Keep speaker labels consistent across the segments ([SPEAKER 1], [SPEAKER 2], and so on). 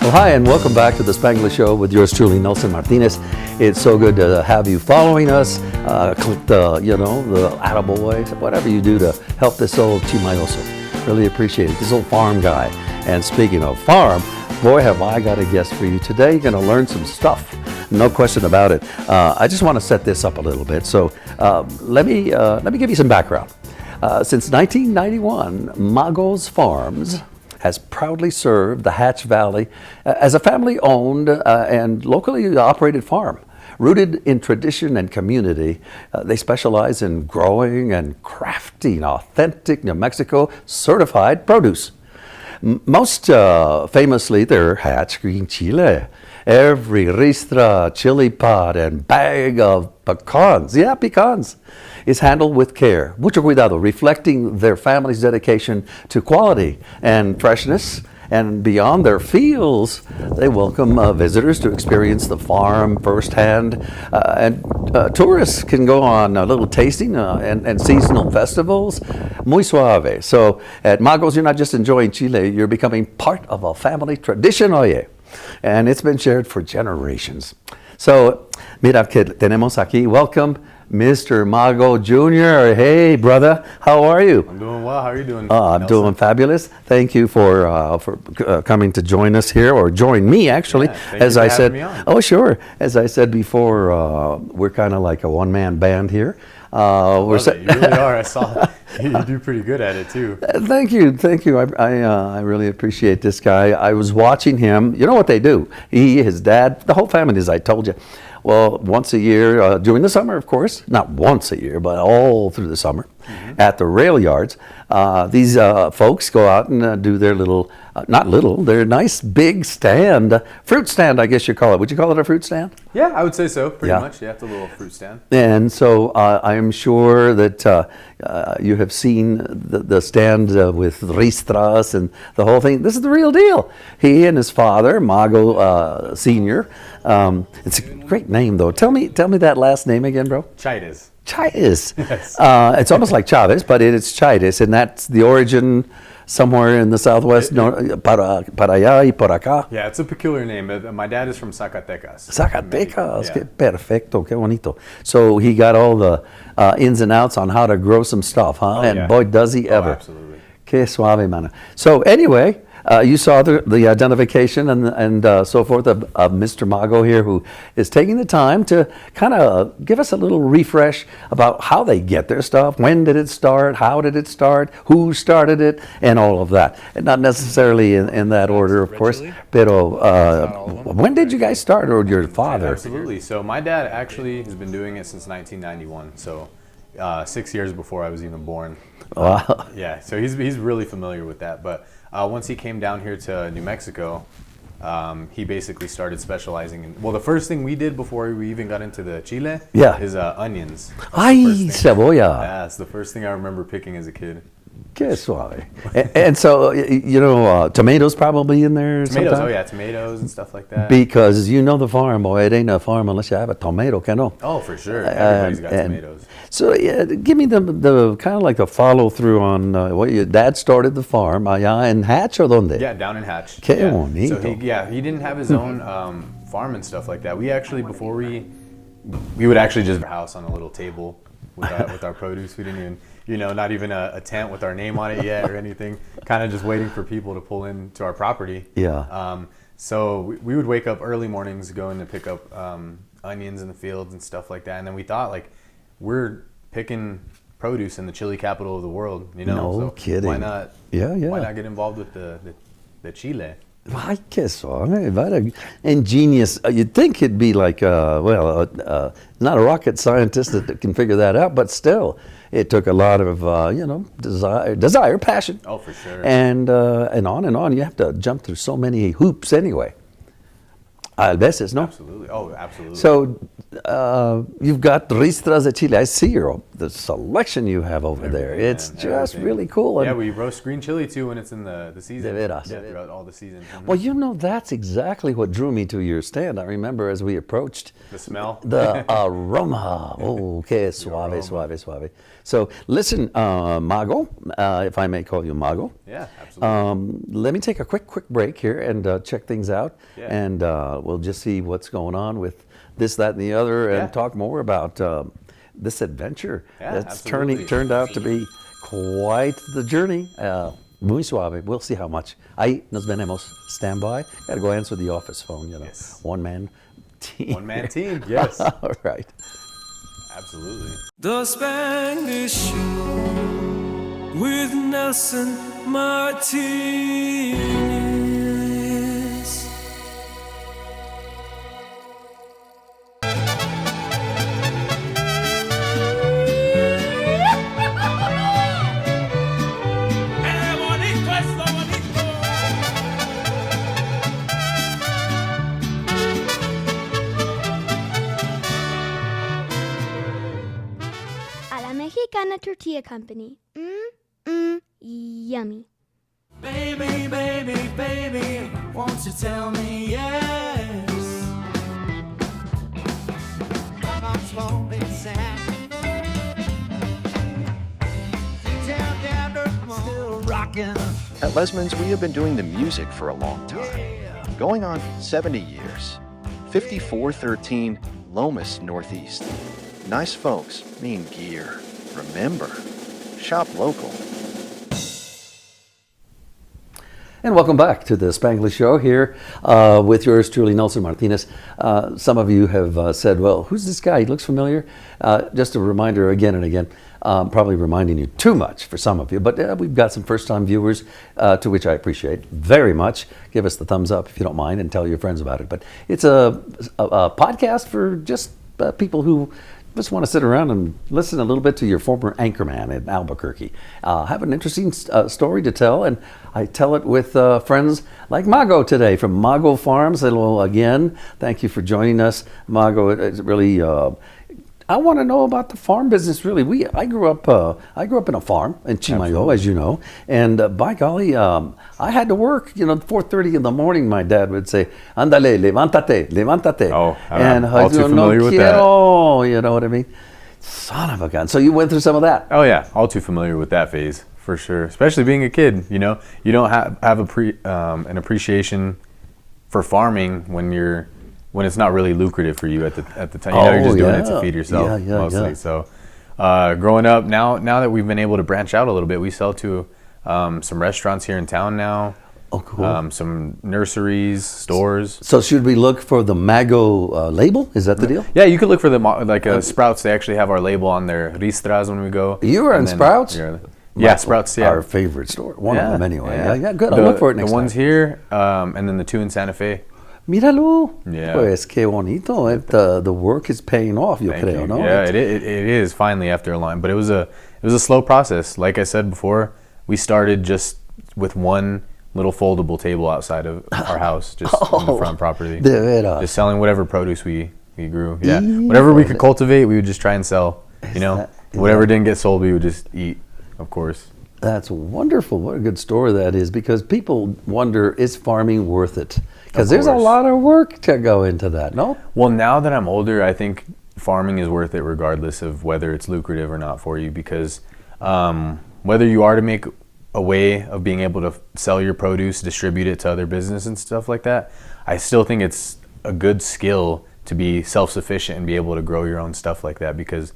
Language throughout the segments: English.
[SPEAKER 1] Well, hi, and welcome back to the Spanglish Show with yours truly, Nelson Martinez. It's so good to have you following us. Click the attaboy, whatever you do to help this old chimayoso. Really appreciate it. This old farm guy. And speaking of farm, boy, have I got a guest for you today. You're going to learn some stuff. No question about it. I just want to set this up a little bit. So let me give you some background. Since 1991, Mago Farms has proudly served the Hatch Valley as a family-owned and locally operated farm. Rooted in tradition and community, they specialize in growing and crafting authentic New Mexico certified produce. Most famously, their Hatch green chile. Every ristra, chili pod, and bag of pecans, pecans, is handled with care, mucho cuidado, reflecting their family's dedication to quality and freshness. And beyond their fields, they welcome visitors to experience the farm firsthand. And tourists can go on a little tasting and seasonal festivals. Muy suave. So at Mago's, you're not just enjoying chile, you're becoming part of a family tradition, oye. And it's been shared for generations. So, mira que tenemos aquí. Welcome, Mr. Mago Jr. Hey, brother, how are you?
[SPEAKER 2] I'm doing well. How are you doing?
[SPEAKER 1] I'm doing fabulous. Thank you for coming to join us here, or join me actually.
[SPEAKER 2] Yeah, as I said, me on.
[SPEAKER 1] Oh sure. As I said before, we're kind of like a one-man band here.
[SPEAKER 2] You really are. I saw you do pretty good at it too.
[SPEAKER 1] Thank you. I really appreciate this guy. I was watching him. You know what they do? He, his dad, the whole family, as I told you. Well, once a year, during the summer, of course, not once a year, but all through the summer, at the rail yards, these folks go out and do their little, their nice big stand, fruit stand, I guess you call it. Would you call it a fruit stand?
[SPEAKER 2] Yeah, I would say so, pretty much. Yeah, it's a little fruit stand.
[SPEAKER 1] And so I am sure that you have seen the stand with ristras and the whole thing. This is the real deal. He and his father, Mago Sr., it's a great name, though. Tell me that last name again, bro.
[SPEAKER 2] Chides.
[SPEAKER 1] Chides.
[SPEAKER 2] Yes.
[SPEAKER 1] It's almost like Chavez, but it's Chides, and that's the origin somewhere in the southwest, para allá y por acá.
[SPEAKER 2] Yeah, it's a peculiar name. My dad is from Zacatecas.
[SPEAKER 1] Zacatecas,
[SPEAKER 2] yeah.
[SPEAKER 1] Que perfecto, que bonito. So he got all the ins and outs on how to grow some stuff, huh?
[SPEAKER 2] Oh,
[SPEAKER 1] and
[SPEAKER 2] yeah.
[SPEAKER 1] boy, does he ever.
[SPEAKER 2] Oh, absolutely.
[SPEAKER 1] Que suave, man. So anyway, you saw the identification and so forth of Mr. Mago here, who is taking the time to kind of give us a little refresh about how they get their stuff, when did it start, how did it start, who started it, and all of that. And not necessarily in that order, of course, pero when did you guys start, or your father?
[SPEAKER 2] Yeah, absolutely. So my dad actually has been doing it since 1991, so 6 years before I was even born.
[SPEAKER 1] Wow.
[SPEAKER 2] Yeah, so he's really familiar with that, but once he came down here to New Mexico, he basically started specializing in, well, the first thing we did before we even got into the chile is onions.
[SPEAKER 1] Ay, cebolla.
[SPEAKER 2] Yeah, it's the first thing I remember picking as a kid.
[SPEAKER 1] Que suave. And so, tomatoes probably in there
[SPEAKER 2] Tomatoes,
[SPEAKER 1] sometime?
[SPEAKER 2] oh yeah, tomatoes and stuff like that.
[SPEAKER 1] Because you know the farm, boy, it ain't a farm unless you have a tomato, can no?
[SPEAKER 2] Oh, for sure. Everybody's got tomatoes.
[SPEAKER 1] So give me the kind of like the follow through on what your dad started the farm allá in Hatch or donde?
[SPEAKER 2] Yeah, down in Hatch.
[SPEAKER 1] Que
[SPEAKER 2] yeah.
[SPEAKER 1] bonito.
[SPEAKER 2] So he didn't have his own farm and stuff like that. We actually, before we would actually just house on a little table with our produce. We didn't even, not even a tent with our name on it yet or anything. Kind of just waiting for people to pull into our property.
[SPEAKER 1] Yeah.
[SPEAKER 2] So we would wake up early mornings, going to pick up onions in the fields and stuff like that. And then we thought, like, we're picking produce in the chili capital of the world,
[SPEAKER 1] No
[SPEAKER 2] so
[SPEAKER 1] kidding.
[SPEAKER 2] Why not?
[SPEAKER 1] Yeah.
[SPEAKER 2] Why not get involved with the chile?
[SPEAKER 1] Ay, que suave. What ingenious. You'd think it'd be like, not a rocket scientist that can figure that out, but still, it took a lot of, desire, passion.
[SPEAKER 2] Oh, for sure.
[SPEAKER 1] And on and on. You have to jump through so many hoops anyway. A veces, no?
[SPEAKER 2] Absolutely. Oh, absolutely.
[SPEAKER 1] So you've got ristras de chile. I see the selection you have over there. It's just really cool.
[SPEAKER 2] Yeah, we roast green chili too when it's in the season.
[SPEAKER 1] De veras.
[SPEAKER 2] Yeah, throughout all the season.
[SPEAKER 1] Well, you know, that's exactly what drew me to your stand. I remember as we approached.
[SPEAKER 2] The smell?
[SPEAKER 1] The aroma. Oh, okay, suave, suave, suave. So listen, Mago, if I may call you Mago.
[SPEAKER 2] Yeah, absolutely.
[SPEAKER 1] Let me take a quick break here and check things out.
[SPEAKER 2] Yeah.
[SPEAKER 1] And we'll just see what's going on with this, that, and the other, and talk more about this adventure that's turned out to be quite the journey. Muy suave. We'll see how much. Ahí nos venemos. Stand by. Got to go answer the office phone, you know.
[SPEAKER 2] Yes.
[SPEAKER 1] One-man team.
[SPEAKER 2] One-man team, yes.
[SPEAKER 1] All right.
[SPEAKER 2] Absolutely.
[SPEAKER 3] The Spanglish Show with Nelson Martinez.
[SPEAKER 4] Mexicana Tortilla Company. Yummy.
[SPEAKER 3] Baby, baby, baby, won't you tell me yes? I'm slowly sad. Still rocking.
[SPEAKER 5] At Lesman's, we have been doing the music for a long time, going on 70 years. 5413 Lomas Northeast. Nice folks mean gear. Remember, shop local.
[SPEAKER 1] And welcome back to the Spanglish Show here with yours truly, Nelson Martinez. Some of you have said, well, who's this guy? He looks familiar. Just a reminder again and again, probably reminding you too much for some of you, but we've got some first-time viewers, to which I appreciate very much. Give us the thumbs up if you don't mind and tell your friends about it. But it's a podcast for just people who just want to sit around and listen a little bit to your former anchorman in Albuquerque. Have an interesting story to tell, and I tell it with friends like Mago today from Mago Farms. Hello again. Thank you for joining us, Mago. It's really I want to know about the farm business. Really, I grew up in a farm in Chimayo, as you know, and by golly, I had to work. 4:30 in the morning. My dad would say, "Ándale, levántate, levántate."
[SPEAKER 2] Oh,
[SPEAKER 1] and
[SPEAKER 2] all too familiar with that.
[SPEAKER 1] You know what I mean? Son of a gun. So you went through some of that.
[SPEAKER 2] Oh yeah, all too familiar with that phase for sure. Especially being a kid, you don't have an appreciation for farming when it's not really lucrative for you at the time. You're just doing it to feed yourself mostly. So growing up, now that we've been able to branch out a little bit, we sell to some restaurants here in town now.
[SPEAKER 1] Oh, cool.
[SPEAKER 2] Some nurseries, stores.
[SPEAKER 1] So should we look for the Mago label? Is that the deal?
[SPEAKER 2] Yeah, you could look for the Sprouts. They actually have our label on their ristras when we go.
[SPEAKER 1] You were in Sprouts?
[SPEAKER 2] Yeah, Sprouts. Yeah,
[SPEAKER 1] our favorite store. One of them anyway. Yeah, good. I'll look for it next time.
[SPEAKER 2] The ones here, and then the two in Santa Fe.
[SPEAKER 1] Míralo.
[SPEAKER 2] Yeah.
[SPEAKER 1] Pues qué bonito. The work is paying off, yo creo, no?
[SPEAKER 2] Yeah, it is finally after a line, but it was a slow process. Like I said before, we started just with one little foldable table outside of our house, just on the front property.
[SPEAKER 1] De veras.
[SPEAKER 2] Just selling whatever produce we grew. Yeah. Whatever we could cultivate, we would just try and sell. Whatever didn't get sold, we would just eat, of course.
[SPEAKER 1] That's wonderful. What a good story that is, because people wonder, is farming worth it? Because there's a lot of work to go into that, no?
[SPEAKER 2] Well, now that I'm older, I think farming is worth it regardless of whether it's lucrative or not for you, because whether you are to make a way of being able to sell your produce, distribute it to other business and stuff like that, I still think it's a good skill to be self-sufficient and be able to grow your own stuff like that, because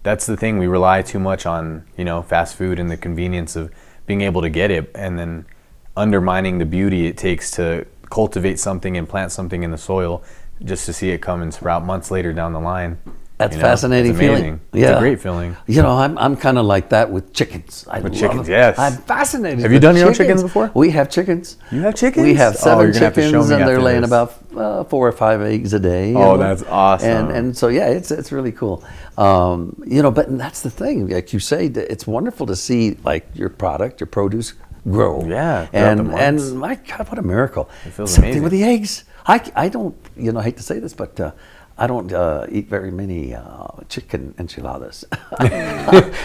[SPEAKER 2] that's the thing. We rely too much on, fast food and the convenience of being able to get it, and then undermining the beauty it takes to cultivate something and plant something in the soil just to see it come and sprout months later down the line.
[SPEAKER 1] That's fascinating feeling.
[SPEAKER 2] Yeah. It's a great feeling.
[SPEAKER 1] I'm kind of like that with chickens.
[SPEAKER 2] Yes.
[SPEAKER 1] I'm fascinated.
[SPEAKER 2] Have you done your own chickens before?
[SPEAKER 1] We have chickens.
[SPEAKER 2] You have chickens?
[SPEAKER 1] We have 7
[SPEAKER 2] chickens,
[SPEAKER 1] and they're laying about 4 or 5 eggs a day.
[SPEAKER 2] Oh, that's awesome.
[SPEAKER 1] And so it's really cool. But that's the thing. Like you say, it's wonderful to see like your product, your produce grow.
[SPEAKER 2] Yeah.
[SPEAKER 1] And my God, what a miracle.
[SPEAKER 2] It feels
[SPEAKER 1] Same thing
[SPEAKER 2] amazing.
[SPEAKER 1] with the eggs. I don't, I hate to say this, but I don't eat very many chicken enchiladas.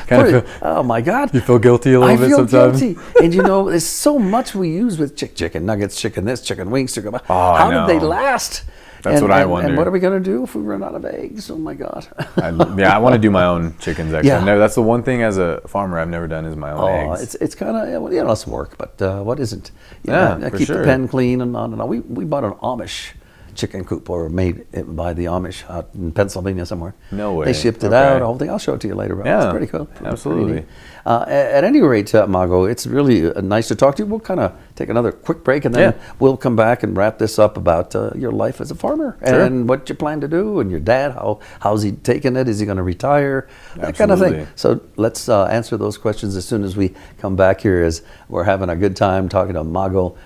[SPEAKER 2] Feel,
[SPEAKER 1] oh my God!
[SPEAKER 2] you feel guilty a little bit sometimes.
[SPEAKER 1] Guilty. And there's so much we use with chicken nuggets, chicken this, chicken wings. Chicken.
[SPEAKER 2] Oh,
[SPEAKER 1] How did they last?
[SPEAKER 2] That's what I wonder.
[SPEAKER 1] And what are we going to do if we run out of eggs? Oh my God.
[SPEAKER 2] I want to do my own chickens, actually.
[SPEAKER 1] Yeah.
[SPEAKER 2] That's the one thing as a farmer I've never done is my own eggs.
[SPEAKER 1] It's kind of, it's work, but what isn't?
[SPEAKER 2] For
[SPEAKER 1] keep
[SPEAKER 2] sure.
[SPEAKER 1] the pen clean and on and on. We bought an Amish chicken coop, or made it by the Amish out in Pennsylvania somewhere.
[SPEAKER 2] No way.
[SPEAKER 1] They shipped it out, the whole thing. I'll show it to you later.
[SPEAKER 2] Yeah,
[SPEAKER 1] it's pretty cool.
[SPEAKER 2] absolutely.
[SPEAKER 1] Pretty at any rate, Mago, it's really nice to talk to you. We'll kind of take another quick break, and then we'll come back and wrap this up about your life as a farmer and what you plan to do, and your dad. How's he taking it? Is he going to retire? That kind of thing. So let's answer those questions as soon as we come back here, as we're having a good time talking to Mago.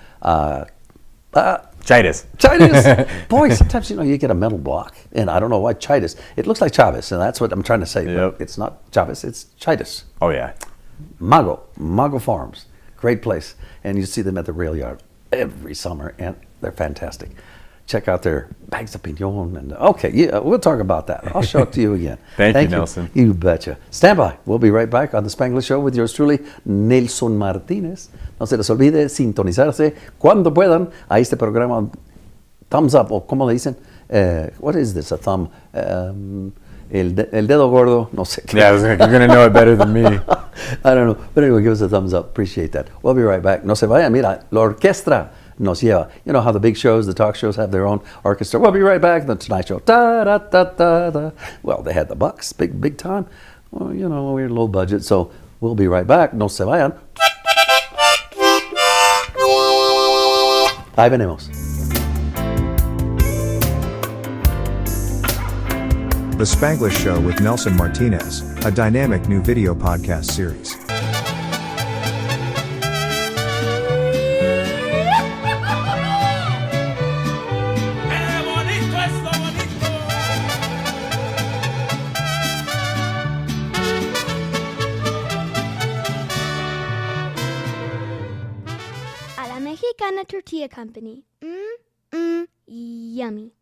[SPEAKER 2] Chitis.
[SPEAKER 1] Boy, sometimes you get a mental block, and I don't know why Chitis. It looks like Chavez, and that's what I'm trying to say.
[SPEAKER 2] Yep.
[SPEAKER 1] But it's not Chavez, it's Chitis.
[SPEAKER 2] Oh yeah.
[SPEAKER 1] Mago Farms, great place, and you see them at the rail yard every summer, and they're fantastic. Check out their bags of piñón, and we'll talk about that. I'll show it to you again.
[SPEAKER 2] Thank you, Nelson.
[SPEAKER 1] You betcha. Stand by. We'll be right back on the Spanglish Show with yours truly, Nelson Martinez. No se les olvide sintonizarse cuando puedan a este programa. Thumbs up, o como le dicen. What is this? A thumb? El dedo gordo. No sé.
[SPEAKER 2] Yeah, you're going to know it better than me.
[SPEAKER 1] I don't know. But anyway, give us a thumbs up. Appreciate that. We'll be right back. No se vaya. Mira, la orquestra nos lleva. You know how the big shows, the talk shows have their own orchestra. We'll be right back. The Tonight Show. Da, da, da, da, da. Well, they had the bucks, big time. Well, we're low budget, so we'll be right back. No se vayan. Ahí venimos.
[SPEAKER 6] The Spanglish Show with Nelson Martinez, a dynamic new video podcast series.
[SPEAKER 4] A la Mexicana Tortilla Company. Yummy.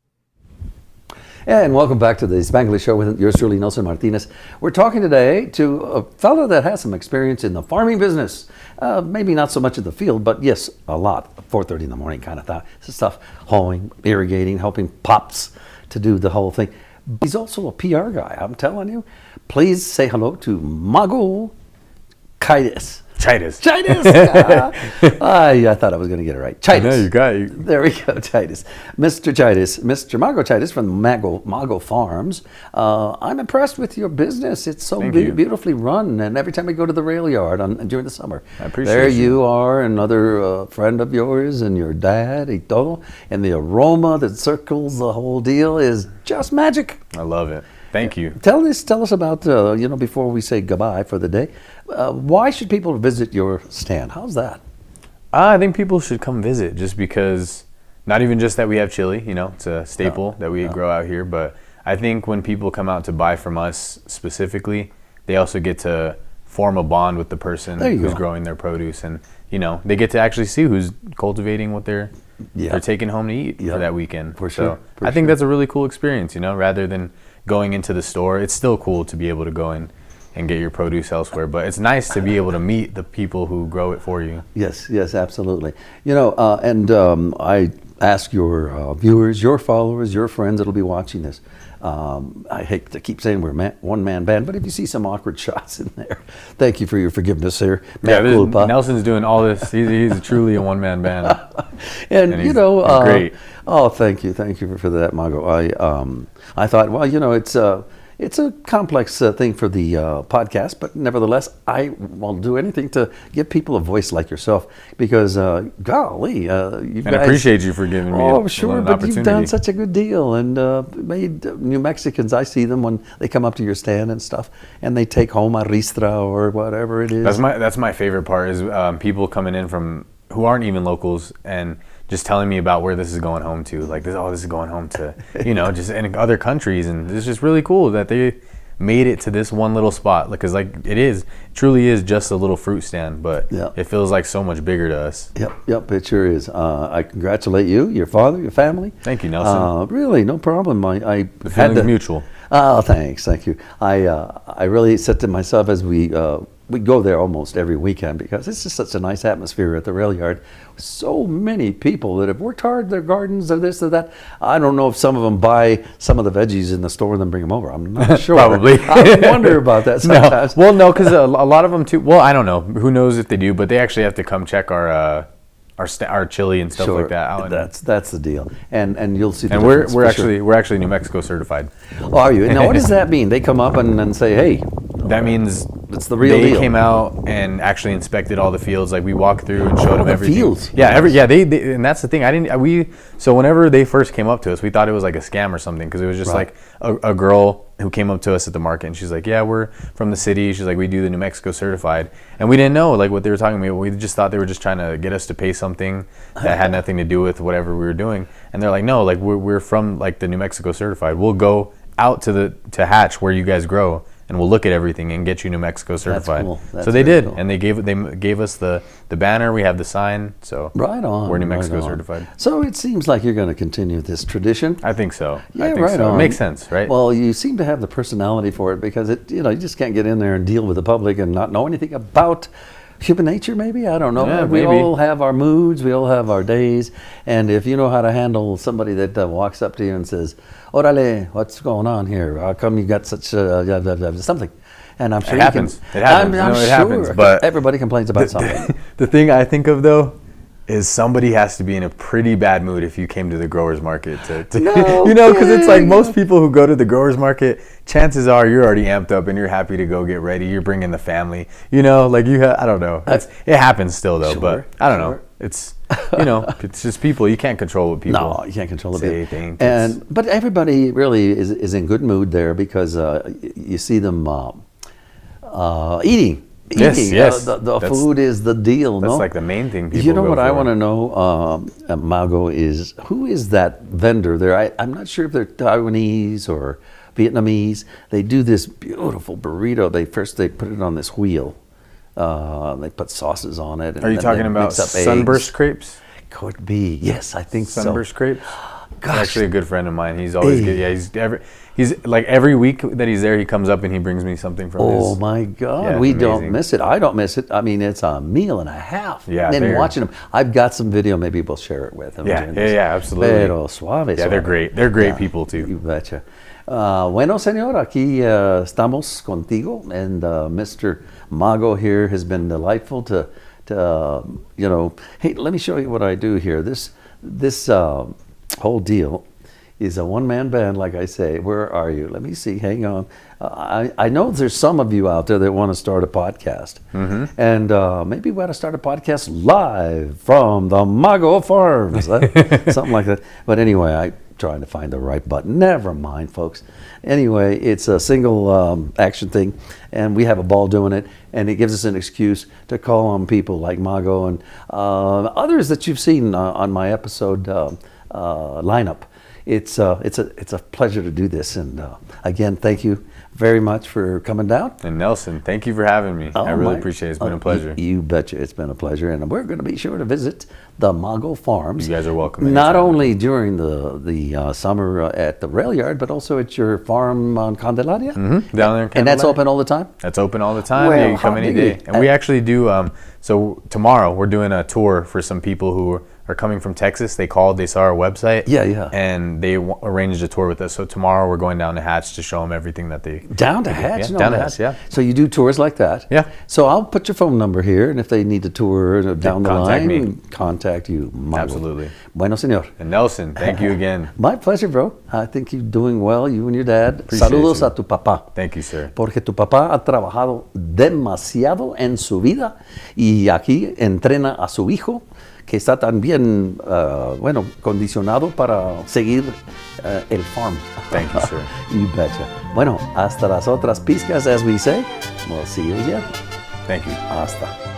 [SPEAKER 1] And welcome back to the Spanglish Show with yours truly, Nelson Martinez. We're talking today to a fellow that has some experience in the farming business. Maybe not so much in the field, but yes, a lot. 4:30 in the morning kind of stuff. Hoeing, irrigating, helping pops to do the whole thing. He's also a PR guy, I'm telling you. Please say hello to Mago Farms.
[SPEAKER 2] Chitis.
[SPEAKER 1] I thought I was going to get it right. Chitis.
[SPEAKER 2] No, you got it.
[SPEAKER 1] There we go, Chitis. Mr. Mago Chitis from Mago Farms. I'm impressed with your business. It's so beautifully run, and every time I go to the rail yard during the summer,
[SPEAKER 2] I appreciate
[SPEAKER 1] there
[SPEAKER 2] you.
[SPEAKER 1] you are, another friend of yours, and your dad, y todo, and the aroma that circles the whole deal is just magic.
[SPEAKER 2] I love it. Thank you.
[SPEAKER 1] Tell us about, before we say goodbye for the day, why should people visit your stand? How's that?
[SPEAKER 2] I think people should come visit just because, not even just that we have chili, it's a staple that we grow out here, but I think when people come out to buy from us specifically, they also get to form a bond with the person who's growing their produce, and, they get to actually see who's cultivating what they're taking home to eat for that weekend.
[SPEAKER 1] For sure.
[SPEAKER 2] I think that's a really cool experience, rather than going into the store. It's still cool to be able to go in and get your produce elsewhere, but it's nice to be able to meet the people who grow it for you.
[SPEAKER 1] Yes, absolutely. I ask your viewers, your followers, your friends that'll be watching this. I hate to keep saying we're one-man band, but if you see some awkward shots in there, thank you for your forgiveness here.
[SPEAKER 2] Nelson's doing all this. He's truly a one-man band.
[SPEAKER 1] and
[SPEAKER 2] he's
[SPEAKER 1] great. Oh, thank you for that, Mago. I thought, it's a complex thing for the podcast, but nevertheless, I will do anything to give people a voice like yourself, because golly, you guys.
[SPEAKER 2] I appreciate you for giving me
[SPEAKER 1] an opportunity. You've done such a good deal, and made New Mexicans. I see them when they come up to your stand and stuff, and they take home a ristra or whatever it is.
[SPEAKER 2] That's my favorite part is people coming in from who aren't even locals and just telling me about where this is going home to, like this is going home to, just in other countries, and it's just really cool that made it to this one little spot, because like it truly is just a little fruit stand, but it feels like so much bigger to us.
[SPEAKER 1] Yep, it sure is. I congratulate you, your father, your family.
[SPEAKER 2] Thank you, Nelson.
[SPEAKER 1] Really, no problem. The
[SPEAKER 2] feeling's mutual.
[SPEAKER 1] Oh, thank you. I really said to myself as we go there almost every weekend, because it's just such a nice atmosphere at the rail yard. So many people that have worked hard, their gardens or this or that. I don't know if some of them buy some of the veggies in the store and then bring them over. I'm not sure.
[SPEAKER 2] Probably.
[SPEAKER 1] I wonder about that sometimes.
[SPEAKER 2] No. Well, no, because a lot of them too. Well, I don't know. Who knows if they do? But they actually have to come check our chili and stuff like that out.
[SPEAKER 1] That's the deal, and you'll see.
[SPEAKER 2] And we're actually New Mexico certified.
[SPEAKER 1] Oh, are you? Now, what does that mean? They come up and say, "Hey."
[SPEAKER 2] That means
[SPEAKER 1] it's the real deal.
[SPEAKER 2] They came out and actually inspected all the fields. Like we walked through and showed them everything.
[SPEAKER 1] Fields.
[SPEAKER 2] Yeah, they and that's the thing. So whenever they first came up to us, we thought it was like a scam or something, because it was just like a girl who came up to us at the market and she's like, "Yeah, we're from the city." She's like, "We do the New Mexico certified," and we didn't know like what they were talking about. We just thought they were just trying to get us to pay something that had nothing to do with whatever we were doing. And they're like, "No, like we're from like the New Mexico certified. We'll go out to Hatch where you guys grow, and we'll look at everything and get you New Mexico certified."
[SPEAKER 1] That's cool.
[SPEAKER 2] So they did, cool. And they gave us the banner. We have the sign. So
[SPEAKER 1] right on.
[SPEAKER 2] We're New Mexico certified.
[SPEAKER 1] So it seems like you're going to continue this tradition.
[SPEAKER 2] I think so.
[SPEAKER 1] Yeah,
[SPEAKER 2] I think
[SPEAKER 1] right
[SPEAKER 2] so.
[SPEAKER 1] on.
[SPEAKER 2] It makes sense, right?
[SPEAKER 1] Well, you seem to have the personality for it, because you just can't get in there and deal with the public and not know anything about human nature. Maybe, I don't know.
[SPEAKER 2] Yeah,
[SPEAKER 1] we
[SPEAKER 2] maybe.
[SPEAKER 1] all have our moods. We all have our days. And if you know how to handle somebody that walks up to you and says, "Orale, what's going on here? How come you got such something?" And I'm sure
[SPEAKER 2] it happens. It happens.
[SPEAKER 1] I'm
[SPEAKER 2] it
[SPEAKER 1] sure
[SPEAKER 2] happens. But
[SPEAKER 1] everybody complains about something.
[SPEAKER 2] The thing I think of though is somebody has to be in a pretty bad mood if you came to the growers market to
[SPEAKER 1] No
[SPEAKER 2] because it's like most people who go to the growers market, chances are you're already amped up and you're happy to go get ready. You're bringing the family, like I don't know. It happens still though, but I don't know. It's it's just people. You can't control what people.
[SPEAKER 1] No, you can't control
[SPEAKER 2] say,
[SPEAKER 1] it.
[SPEAKER 2] think.
[SPEAKER 1] But everybody really is in good mood there, because you see them eating.
[SPEAKER 2] Yes.
[SPEAKER 1] The food is the deal.
[SPEAKER 2] That's
[SPEAKER 1] no?
[SPEAKER 2] like the main thing people
[SPEAKER 1] You know
[SPEAKER 2] go
[SPEAKER 1] what
[SPEAKER 2] for.
[SPEAKER 1] I want to know, Mago, is who is that vendor there? I'm not sure if they're Taiwanese or Vietnamese. They do this beautiful burrito. They put it on this wheel. They put sauces on it. And
[SPEAKER 2] are you talking about sunburst crepes?
[SPEAKER 1] Could be. Yes, I think
[SPEAKER 2] sunburst crepes.
[SPEAKER 1] Gosh.
[SPEAKER 2] He's actually a good friend of mine. He's always good. Yeah, he's like every week that he's there, he comes up and he brings me something from his.
[SPEAKER 1] Oh my God,
[SPEAKER 2] yeah,
[SPEAKER 1] we don't miss it. I don't miss it. I mean, it's a meal and a half.
[SPEAKER 2] Yeah,
[SPEAKER 1] and watching them, I've got some video. Maybe we'll share it with him.
[SPEAKER 2] Yeah, absolutely.
[SPEAKER 1] Pero suave.
[SPEAKER 2] Yeah, they're great. They're great people too.
[SPEAKER 1] You betcha. Bueno, señor, aquí estamos contigo, and Mr. Mago here has been delightful to Hey, let me show you what I do here. This whole deal is a one-man band, like I say. Where are you? Let me see. Hang on. I know there's some of you out there that want to start a podcast. Mm-hmm. And maybe we ought to start a podcast live from the Mago Farms. Something like that. But anyway, I'm trying to find the right button. Never mind, folks. Anyway, it's a single action thing, and we have a ball doing it, and it gives us an excuse to call on people like Mago and others that you've seen on my episode lineup. It's a pleasure to do this, and again, thank you very much for coming down.
[SPEAKER 2] And Nelson, thank you for having me. I really appreciate it. It's been a pleasure.
[SPEAKER 1] You betcha, it's been a pleasure, and we're going to be sure to visit the Mago Farms.
[SPEAKER 2] You guys are welcome.
[SPEAKER 1] Not only during the summer at the rail yard, but also at your farm on Candelaria.
[SPEAKER 2] Mm-hmm. Down there in Candelaria.
[SPEAKER 1] And that's open all the time?
[SPEAKER 2] That's open all the time.
[SPEAKER 1] Well,
[SPEAKER 2] you can come any day. And we actually do. So tomorrow we're doing a tour for some people who are coming from Texas. They called, they saw our website.
[SPEAKER 1] Yeah.
[SPEAKER 2] And they arranged a tour with us. So tomorrow we're going down to Hatch to show them everything that they...
[SPEAKER 1] Down to Hatch?
[SPEAKER 2] Yeah,
[SPEAKER 1] No,
[SPEAKER 2] down to Hatch, yeah.
[SPEAKER 1] So you do tours like that?
[SPEAKER 2] Yeah.
[SPEAKER 1] So I'll put your phone number here, and if they need a tour down the
[SPEAKER 2] contact
[SPEAKER 1] line,
[SPEAKER 2] me.
[SPEAKER 1] Contact you. Mago.
[SPEAKER 2] Absolutely.
[SPEAKER 1] Bueno, señor.
[SPEAKER 2] And Nelson, thank you again.
[SPEAKER 1] My pleasure, bro. I think you're doing well, you and your dad.
[SPEAKER 2] Appreciate
[SPEAKER 1] Saludos
[SPEAKER 2] you.
[SPEAKER 1] a tu papá.
[SPEAKER 2] Thank you, sir.
[SPEAKER 1] Porque tu papá ha trabajado demasiado en su vida y aquí entrena a su hijo, que está también, condicionado para seguir el farm.
[SPEAKER 2] Thank you, sir.
[SPEAKER 1] You betcha. Bueno, hasta las otras pizcas, as we say. We'll see you again.
[SPEAKER 2] Thank you.
[SPEAKER 1] Hasta.